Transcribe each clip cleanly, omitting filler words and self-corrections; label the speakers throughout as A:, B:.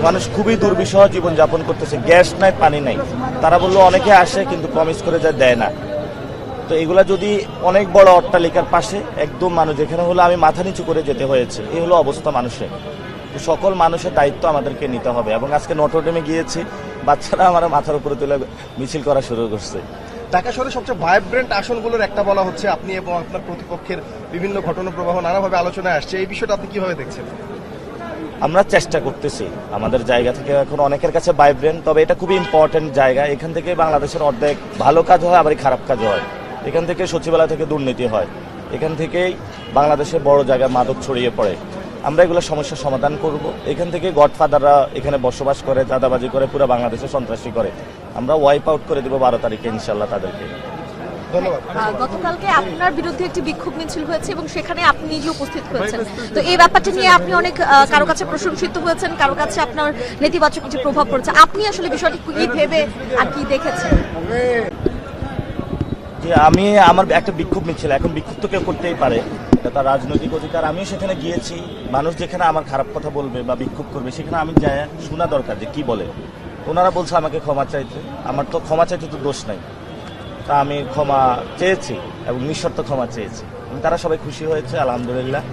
A: মানুষ খুবই দুর্বিষহ জীবনযাপন করতেছে, গ্যাস নাই, পানি নাই। তারা বললো অনেকে আসে কিন্তু প্রমিস করে যায়, দেয় না। তো এগুলা যদি অনেক বড় অট্টালিকার পাশে একদম মানুষ যেখানে হলো আমি মাথা নিচু করে যেতে হয়েছে, এই হলো অবস্থা মানুষের। তো সকল মানুষের দায়িত্ব আমাদেরকে নিতে হবে। এবং আজকে নটরডেমে গিয়েছি, বাচ্চারা আমার মাথার উপরে তুলে মিছিল করা শুরু করছে।
B: ঢাকা শহরে সবচেয়ে ভাইব্রেন্ট আসনগুলোর একটা বলা হচ্ছে, আপনি এবং আপনার প্রতিপক্ষের বিভিন্ন ঘটনা প্রবাহ নানাভাবে আলোচনায় আসছে, এই বিষয়টা আপনি কিভাবে দেখছেন?
A: আমরা চেষ্টা করতেছি আমাদের জায়গা থেকে, এখন অনেকের কাছে ভাইব্রেন্ট, তবে এটা খুবই ইম্পর্টেন্ট জায়গা। এখান থেকে বাংলাদেশের অর্ধেক ভালো কাজ হয়, আবার খারাপ কাজ হয়। এখান থেকে সচিবালয় থেকে দুর্নীতি হয়, এখান থেকেই বাংলাদেশের বড় জায়গায় মাদক ছড়িয়ে পড়ে। আমরা এগুলো সমস্যার সমাধান করব। এখান থেকে গডফাদাররা এখানে বসবাস করে, চাঁদাবাজি করে, পুরো বাংলাদেশে সন্ত্রাসী করে। আমরা ওয়াইপ আউট করে দেব 12 তারিখে ইনশাল্লাহ তাদেরকে।
B: ধন্যবাদ।
C: গতকালকে আপনার বিরুদ্ধে একটি বিক্ষোভ মিছিল হয়েছে এবং সেখানে আপনি নিজে উপস্থিত হয়েছেন। তো এই ব্যাপারটা নিয়ে আপনি অনেক কারো কাছে প্রশংসিত হয়েছেন, কারো কাছে আপনার নেতিবাচক কিছু প্রভাব পড়েছে। আপনি আসলে বিষয়টি কি ভেবে আর কি দেখেছেন?
A: যে আমি আমার একটা বিক্ষোভ মিছিল, এখন বিক্ষোভ তো কেউ করতেই পারে, এটা তার রাজনৈতিক অধিকার। আমিও সেখানে গিয়েছি। মানুষ যেখানে আমার খারাপ কথা বলবে বা বিক্ষোভ করবে, সেখানে আমি যাই, শোনা দরকার যে কি বলে। ওনারা বলছে আমাকে ক্ষমা চাইতে, আমার তো ক্ষমা চাইতে তো দোষ নাই। তা আমি ক্ষমা চেয়েছি এবং নিঃশর্ত ক্ষমা চেয়েছি, তারা সবাই খুশি হয়েছে আলহামদুলিল্লাহ।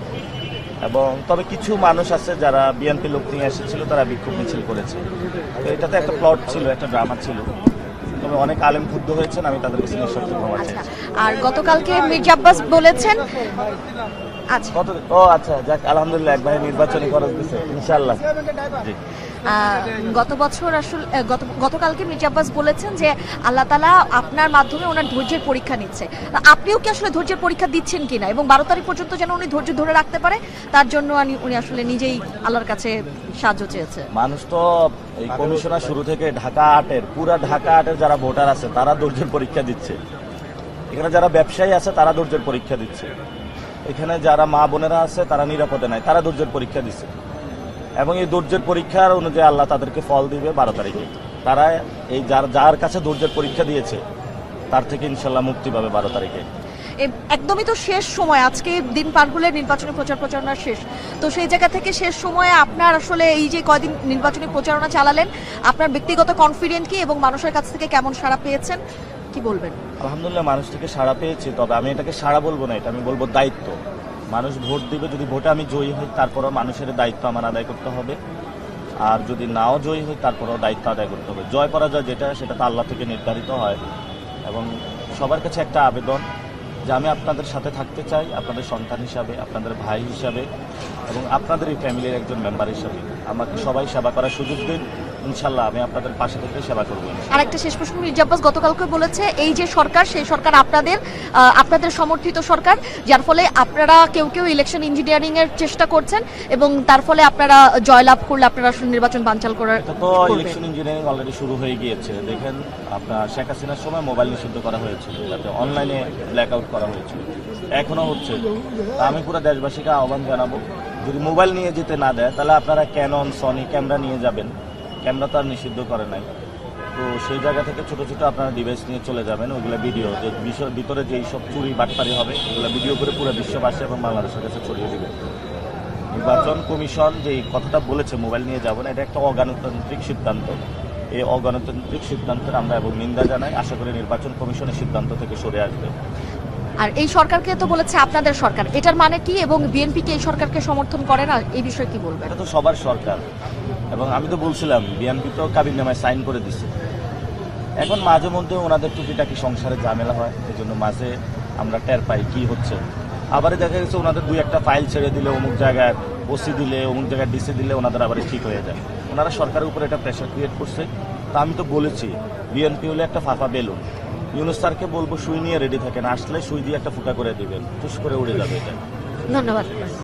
A: এবং তবে কিছু মানুষ আছে যারা বিএনপি লোক নিয়ে এসেছিল, তারা বিক্ষোভ মিছিল করেছে। তো এটাতে একটা প্লট ছিল, একটা ড্রামা ছিল। তবে অনেক আলেম ক্ষুব্ধ হয়েছেন, আমি তাদের কাছে নিঃশর্ত ক্ষমা চাইছি।
C: আর গতকালকে মির্জা আব্বাস বলেছেন,
A: আচ্ছা যাক, আলহামদুলিল্লাহ, এক ভাই নির্বাচনী খরচ দিচ্ছে ইনশাআল্লাহ। জি।
C: গত বছর আসলে গতকালকে মির্জা আব্বাস বলেছেন যে আল্লাহ তাআলা আপনার মাধ্যমে ওনার ধৈর্যের পরীক্ষা নিচ্ছে। আপনিও কি আসলে ধৈর্যের পরীক্ষা দিচ্ছেন কিনা, এবং 12 তারিখ পর্যন্ত যেন উনি ধৈর্য ধরে রাখতে পারে, তার জন্য উনি আসলে নিজেই আল্লাহর কাছে সাহায্য চেয়েছে।
A: মানুষ তো এই কমিশনার শুরু থেকে পুরা ঢাকা আটের যারা ভোটার আছে তারা ধৈর্যের পরীক্ষা দিচ্ছে। এখানে যারা ব্যবসায়ী আছে তারা ধৈর্যের পরীক্ষা দিচ্ছে। এখানে যারা মা বোনেরা আছে তারা নিরাপদে নাই, তারা ধৈর্যের পরীক্ষা দিচ্ছে। এবং এই ধৈর্যের পরীক্ষার অনুযায়ী আল্লাহ তাদেরকে ফল দিবে 12 তারিখে। তারা এই যার কাছে ধৈর্যের পরীক্ষা দিয়েছে তার থেকে ইনশাল্লাহ মুক্তি পাবে 12 তারিখে।
C: একদমই তো শেষ সময়, আজকে দিন পার হলে নির্বাচনী প্রচারণা শেষ। তো সেই জায়গা থেকে শেষ সময়ে আপনার আসলে এই যে কয়দিন নির্বাচনী প্রচারণা চালালেন, আপনার ব্যক্তিগত কনফিডেন্ট কি এবং মানুষের কাছ থেকে কেমন সাড়া পেয়েছেন, কি বলবেন?
A: আলহামদুলিল্লাহ, মানুষ থেকে সাড়া পেয়েছি। তবে আমি এটাকে সাড়া বলবো না, এটা আমি বলবো দায়িত্ব। মানুষ ভোট দিবে, যদি ভোটে আমি জয়ী হই তারপরও মানুষের দায়িত্ব আমার আদায় করতে হবে। আর যদি নাও জয়ী হই তারপরও দায়িত্ব আদায় করতে হবে। জয় পরাজয় যেটা, সেটা তো আল্লাহ থেকে নির্ধারিত হয়। এবং সবার কাছে একটা আবেদন যে আমি আপনাদের সাথে থাকতে চাই, আপনাদের সন্তান হিসাবে, আপনাদের ভাই হিসাবে, এবং আপনাদের এই ফ্যামিলির একজন মেম্বার হিসাবে। আমাকে সবাই সেবা করার সুযোগ দিন, ইনশাল্লাহ আমি আপনাদের পাশে থেকে সেবা করবো।
C: আর একটা শেষ প্রশ্ন, মির্জা আব্বাস গতকালকে বলেছে এই যে সরকার, সেই সরকার আপনাদের সমর্থিত সরকার, যার ফলে আপনারা কেউ ইলেকশন ইঞ্জিনিয়ারিং এর চেষ্টা করছেন এবং তার ফলে আপনারা জয়লাভ করলে আপনারা আসলে নির্বাচন বানচাল করার।
A: এটা তো ইলেকশন ইঞ্জিনিয়ারিং অলরেডি শুরু হয়ে গিয়েছে। দেখেন, আপনার শেখ হাসিনার সময় মোবাইল নিষিদ্ধ করা হয়েছিল, যাতে অনলাইনে ব্ল্যাক আউট করা হয়েছিল, এখনো হচ্ছে। আমি পুরো দেশবাসীকে আহ্বান জানাবো, যদি মোবাইল নিয়ে যেতে না দেয় তাহলে আপনারা ক্যানন, সনি ক্যামেরা নিয়ে যাবেন। ক্যামেরা তো আর নিষিদ্ধ করে নাই, তো সেই জায়গা থেকে ছোট ছোট আপনারা ডিভাইস নিয়ে চলে যাবেন। ওইগুলো ভিডিও, যে ভিতরে যেই সব চুরি বাটপারি হবে ওগুলো ভিডিও করে পুরো বিশ্ববাসী এবং বাংলাদেশের কাছে ছড়িয়ে দেবেন। নির্বাচন কমিশন যে কথাটা বলেছে মোবাইল নিয়ে যাব না, এটা একটা অগণতান্ত্রিক সিদ্ধান্ত। এই অগণতান্ত্রিক সিদ্ধান্তের আমরা এবং নিন্দা জানাই। আশা করি নির্বাচন কমিশনের সিদ্ধান্ত থেকে সরে আসবে।
C: আর এই সরকারকে তো বলেছে আপনাদের সরকার, এটার মানে কি, এবং বিএনপি কি এই সরকারকে সমর্থন করে না, এই বিষয়ে কি বলবেন?
A: এটা তো সবার সরকার, এবং আমি তো বলছিলাম বিএনপি তো কাবিননামায় সাইন করে দিছে। এখন মাঝে মধ্যে ওনাদের টুকিটাকি সংসারে ঝামেলা হয়, এই জন্য মাঝে আমরা টের পাই কি হচ্ছে। আবার দেখা গেছে ওনাদের 2-1টা ফাইল ছেড়ে দিলে, অমুক জায়গায় ওসি দিলে, অমুক জায়গায় ডিসি দিলে ওনাদের আবার ঠিক হয়ে যায়। ওনারা সরকারের উপর একটা প্রেশার ক্রিয়েট করছে। তা আমি তো বলেছি বিএনপি হলে একটা ফাঁফা বেলুন। ইউনূস স্যারকে বলবো সুই নিয়ে রেডি থাকেন, আসলে সুই দিয়ে একটা ফুটা করে দিবেন, টুস করে উড়ে যাবে এটা।
C: ধন্যবাদ।